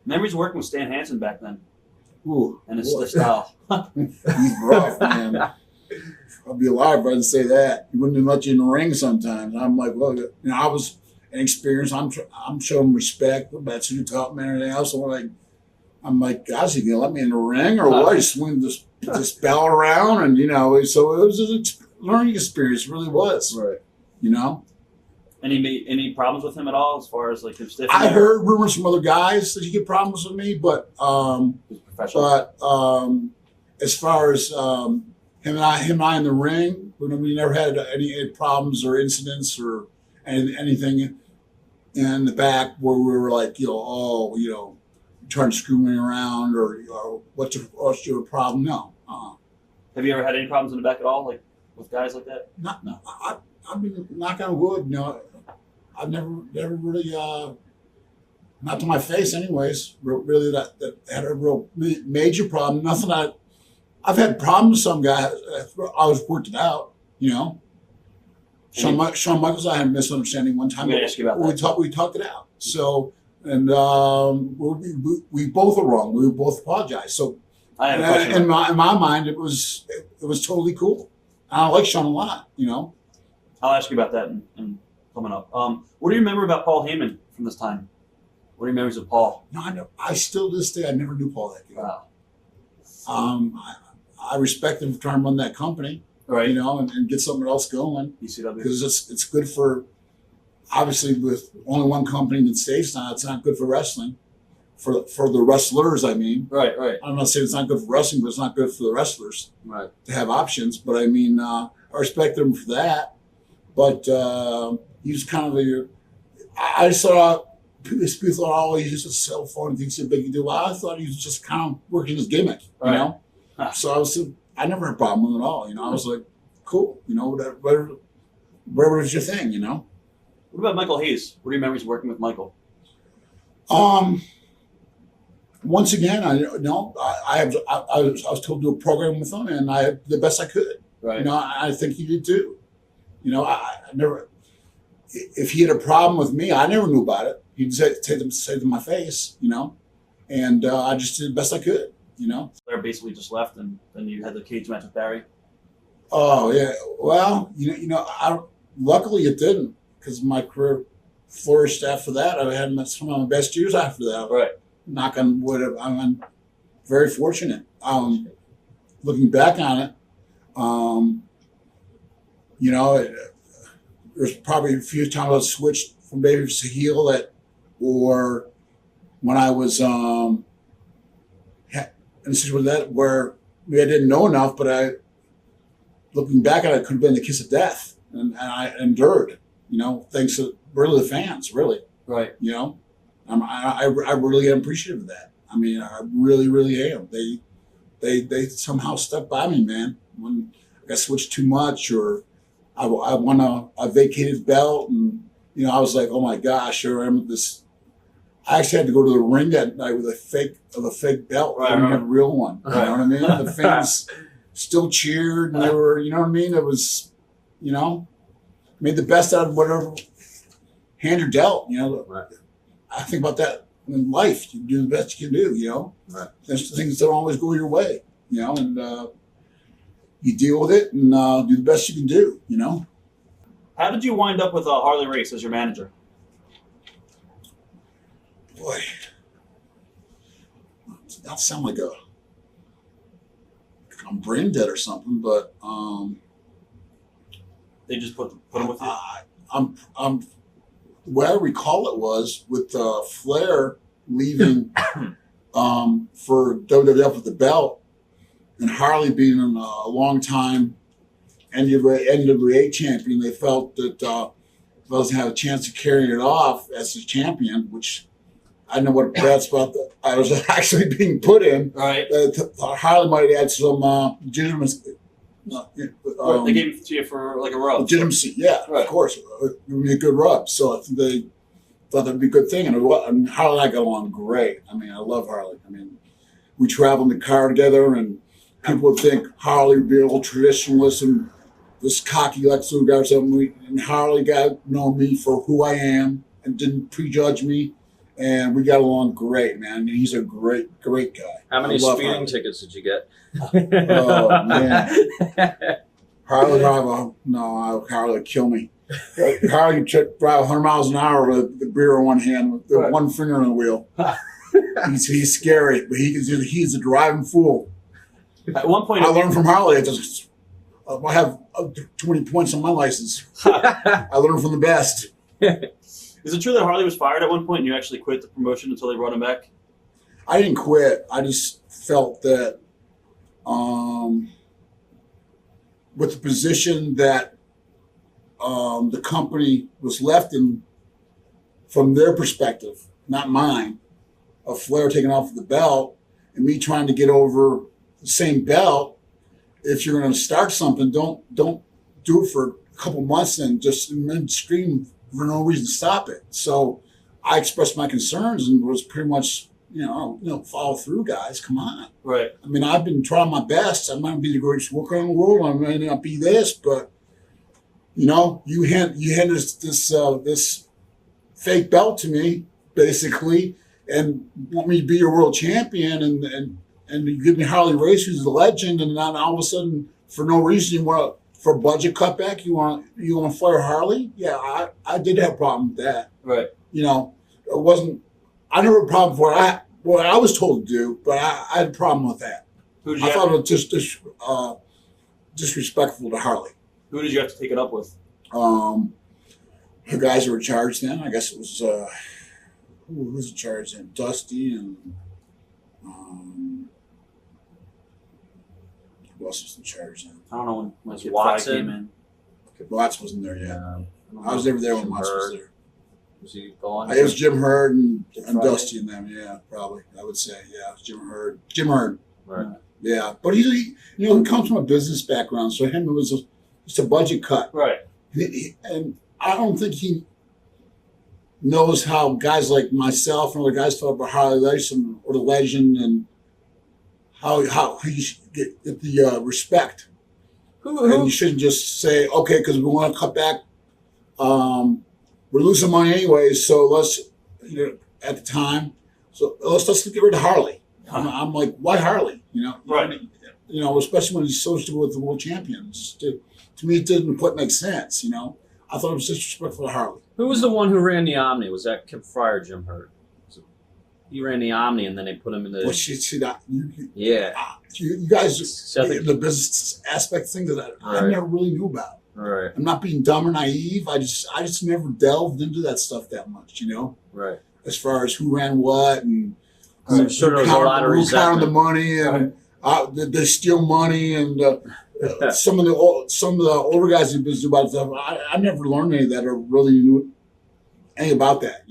Memories of working with Stan Hansen back then Ooh, and his boy. stiff style. He's rough, man. I'd be a liar if I didn't say that. He wouldn't even let you in the ring sometimes. I'm like, well, I was inexperienced. I'm showing respect. That's who taught me and everything else. I'm like, gosh, you gonna let me in the ring or what? I swing this bell around, and so it was a learning experience. It really was. Right. Any problems with him at all as far as like him stiffening? I heard rumors from other guys that he had problems with me, but He's professional. as far as him and I in the ring, we never had any problems or incidents or anything in the back where we were like, trying to screw me around or what's your problem? No. Have you ever had any problems in the back at all, like with guys like that? No. I mean, knock on wood, I've never really, not to my face anyways, really that had a real major problem. Nothing I've had problems with some guys. I always worked it out, Shawn Michaels, I had a misunderstanding one time. I'm going to ask you about that. We talked it out. So, and we both were wrong. We both apologized. So, I have a question. in my mind, it was totally cool. And I like Shawn a lot, I'll ask you about that and coming up. What do you remember about Paul Heyman from this time? What are your memories of Paul? No, I still to this day I never knew Paul that good. Wow. I respect him for trying to run that company, Right. and get something else going ECW. because it's good for, obviously with only one company in the States now, it's not good for wrestling, for the wrestlers. I mean, Right. I'm not saying it's not good for wrestling, but it's not good for the wrestlers Right. to have options. But I mean, I respect him for that. But he was kind of I saw people thought, oh, he's just a cell phone and thinks it's a big deal. Well, I thought he was just kind of working his gimmick, Right. Huh. So I never had a problem with it at all. I was like, cool, whatever was your thing, What about Michael Hayes? What are your memories of working with Michael? Once again, I was told to do a program with him, and I did the best I could. Right. I think he did too. I never. If he had a problem with me, I never knew about it. He'd say to my face, and I just did the best I could, Flair basically just left, and then you had the cage match with Barry. Oh yeah. Well, luckily it didn't, because my career flourished after that. I had some of my best years after that. Right. Knock on wood. I'm very fortunate. Looking back on it, there's probably a few times I switched from babyface to heel or when I was in a situation where maybe I didn't know enough, but looking back at it, could have been the kiss of death, and I endured. Thanks to really the fans, really. Right. I really am appreciative of that. I mean, I really, really am. They somehow stuck by me, man. When I got switched too much, or I won a vacated belt, and I was like, oh my gosh, I remember this. I actually had to go to the ring that night with a fake belt. Right, I didn't have a real one. You know what I mean? The fans still cheered, and they were, you know what I mean? It was, made the best out of whatever hand you're dealt. Right. I think about that in life. You do the best you can do. Right. There's things that don't always go your way. And you deal with it and do the best you can do. How did you wind up with Harley Race as your manager? Boy, that sound like I'm brain dead or something, but They just put him with you? I'm the way I recall it was with Flair leaving for WWF with the belt, and Harley being a long time NWA champion. They felt that if I was going to have a chance of carrying it off as a champion, which I know what bad spot that I was actually being put in. Right. Harley might add some legitimacy. They gave it to you for like a rub. Legitimacy, yeah, Right. of course. It would be a good rub. So I think they thought that'd be a good thing. And Harley and I got along great. I mean, I love Harley. I mean, we traveled in the car together, and people would think Harley would be a little traditionalist and this cocky Lex Luger or something. And Harley got to know me for who I am and didn't prejudge me. and we got along great, man. I mean, he's a great guy. How many I love speeding Harley. tickets did you get? Oh man, Harley driver, no, Harley would kill me. Harley could drive 100 miles an hour with the beer in one hand, with the one finger on the wheel. He's scary, but he's a driving fool. At one point, I learned from Harley. I have too many points on my license. I learned from the best. is it true that Harley was fired at one point and you actually quit the promotion until they brought him back? I didn't quit. I just felt that with the position that the company was left in, from their perspective, not mine, of Flair taking off the belt and me trying to get over the same belt. If you're going to start something, don't do it for a couple months and then scream for no reason to stop it. So I expressed my concerns and was pretty much, follow through, guys. Come on. Right. I mean, I've been trying my best. I might be the greatest worker in the world. I might not be this, but you hand this fake belt to me, basically, and want me to be your world champion, and you give me Harley Race, who's a legend, and then all of a sudden, for no reason, for a budget cutback, you want to fire Harley? Yeah, I did have a problem with that. Right. It wasn't. I never had a problem for what I was told to do, but I had a problem with that. I thought it was just disrespectful to Harley. Who did you have to take it up with? The guys who were in charge then, I guess it was who was in charge then? Dusty and who else was in charge then? I don't know when Was Kid Watson? Fry came in. Watts wasn't there yet. I was never there when Jim Watts was Hurd. there. Was he gone? It was Jim Hurd and Friday? Dusty and them. Yeah, probably. I would say, yeah, it was Jim Hurd. Jim Hurd. Right. Yeah, but he comes from a business background, so him it was just a budget cut. Right. And I don't think he knows how guys like myself and other guys felt about Harley Race or the legend, and how he should get the respect. And you shouldn't just say, okay, because we want to cut back. We're losing money anyway, so let's at the time, so let's get rid of Harley. I'm like, why Harley? Right. Especially when he's associated with the world champions. To me, it didn't quite make sense. I thought it was disrespectful to Harley. Who was the one who ran the Omni? Was that Kip Fry or Jim Hurd? He ran the Omni, and then they put him in the. Well, see that. Yeah. You guys, Seth- the business aspect thing that I Right. never really knew about. Right. I'm not being dumb or naive. I just never delved into that stuff that much. Right. As far as who ran what and I'm sure there was a lot of who counted the resentment. money and did they steal money and some of the older guys in business about stuff. I never learned any of that or really knew anything about that.